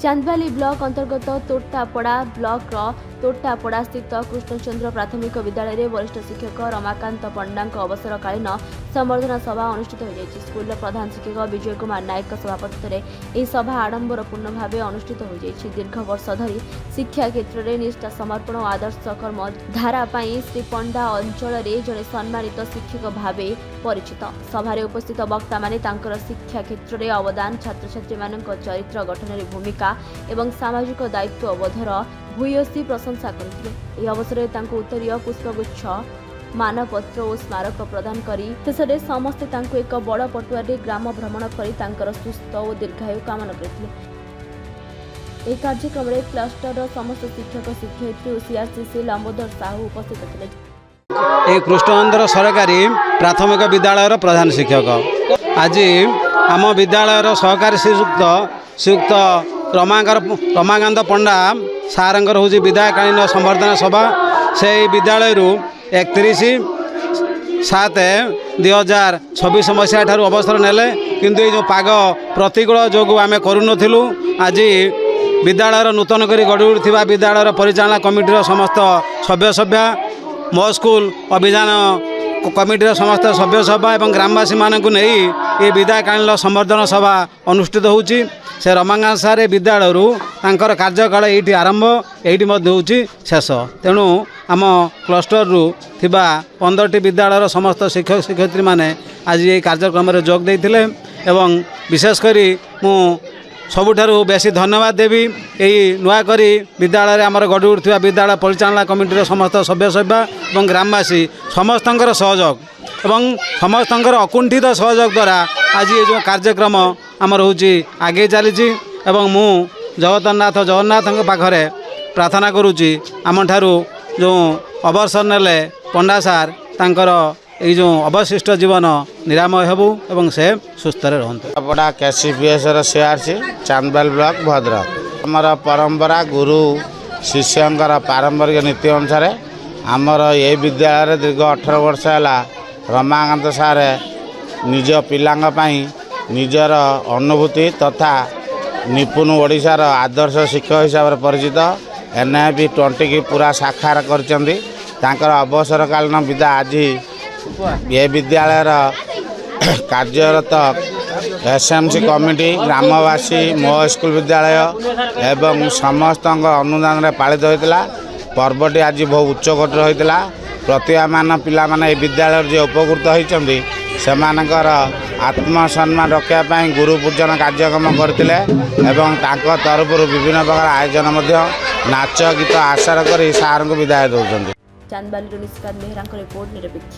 Chandbali block अंतर्गत तोटापड़ा block तोटापड़ा स्थित कृष्णचंद्र प्राथमिक विद्यालय में वरिष्ठ शिक्षक रमाकांत पंडा अवसरकालीन संबर्धना सभा अनुष्ठित हो स्कूल प्रधान शिक्षक विजय कुमार नायक सभापति में सभा आडंबरपूर्ण भाव अनुष्ठित हो दीर्घ वर्ष धरी शिक्षा क्षेत्र में निष्ठा समर्पण और आदर्श कर्म धारा श्री पंडा अंचल जड़े सम्मानित शिक्षक भाव परिचित सभारे उपस्थित वक्ता माने शिक्षा क्षेत्र में अवदान छात्र छात्री मान चरित्र गठन भूमिका एवं सामाजिक दायित्व अवधर भूयसी प्रशंसा करथिले। अवसर में उत्तरीय पुष्पगुच्छ मानपत्र और स्मारक प्रदान करी शेषे समस्ते एक बड़ पटुआरे ग्राम भ्रमण कर सुस्थ और दीर्घायु कामना करथिले। कार्यक्रम में क्लस्टर समस्त शिक्षक शिक्षयित्री और सीआरसीसी लंबोदर साहू उपस्थित थे। कृष्णचंद्र सरकारी प्राथमिक विद्यालय प्रधान शिक्षक आज आम विद्यालय सहकारी श्रीयुक्त रमाकांत पंडा सारंगर हूँ विदायकालीन संबर्धना सभा से विद्यालय 31/7/2026 मसीहा ठारू अवसर नेले किंतु ये जो पाग प्रतिकूल जो आम करूनथिलु आज विद्यालय नूतन करी गढ़ी उठा विद्यालय परिचालना कमिटीर समस्त सभ्य मो स्कूल अभियान कमिटीर समस्त सभ्य सभा और ग्रामवासी मानक नहीं ये विदायकालीन संबर्धना सभा अनुष्ठित होउची। से रमाकांत सार विद्यालय तांकर कार्यकाल ये आरंभ ये शेष तेणु आम क्लस्टर रु 15टी विद्यालय समस्त शिक्षक शिक्षयित्री माने आज ये कार्यक्रम में जोग देते एवं विशेषकर मु सबुठारु बेसी धन्यवाद देवी यही नुआकरी विद्यालय आमर गढ़ी उठा विद्यालय परिचालना कमिटीर समस्त सभ्य और ग्रामवासी समस्तंकर सहयोग एवं समस्तंकर अकुंठित सहयोग द्वारा आज ये जो कार्यक्रम आमर होची आगे चली मु जगन्नाथ पाखरे प्रार्थना करुच्ची आम ठारू जो अवसर नेले पंडा सार तांकर ये जो अवशिष्ट जीवन निरामय हेबू एवं से सुस्थ रहते। बड़ा केसीपीएस सीआरसी चांदबाल ब्लॉक भद्रक आमर परंपरा गुरु शिष्यंकर पारंपरिक नीति अनुसार आमर ये विद्यालय दीर्घ 18 वर्ष है रमाकांत सार निज पिलांपाई निजर अनुभूति तथा निपुण ओडिशार आदर्श शिक्षक हिसाब से परिचित NIP 20 की पूरा साकार कर अवसरकालीन विदा आज ये विद्यालय कार्यरत SMC कमिटी ग्रामवासी मो स्कूल विद्यालय एवं समस्त अनुदान पालित होता पर्वटी आज बहुत उच्चकोटर होता प्रतिभामान पिला माने विद्यालय जो उपकृत होती से आत्मसम्मान रखापी गुरु पूजन कार्यक्रम करते तरफ विभिन्न प्रकार आयोजन नाच गीत आशा कर सार को विदाय दौरान। चांदबाली निष्कांत मेहरा रिपोर्ट निरपेक्ष।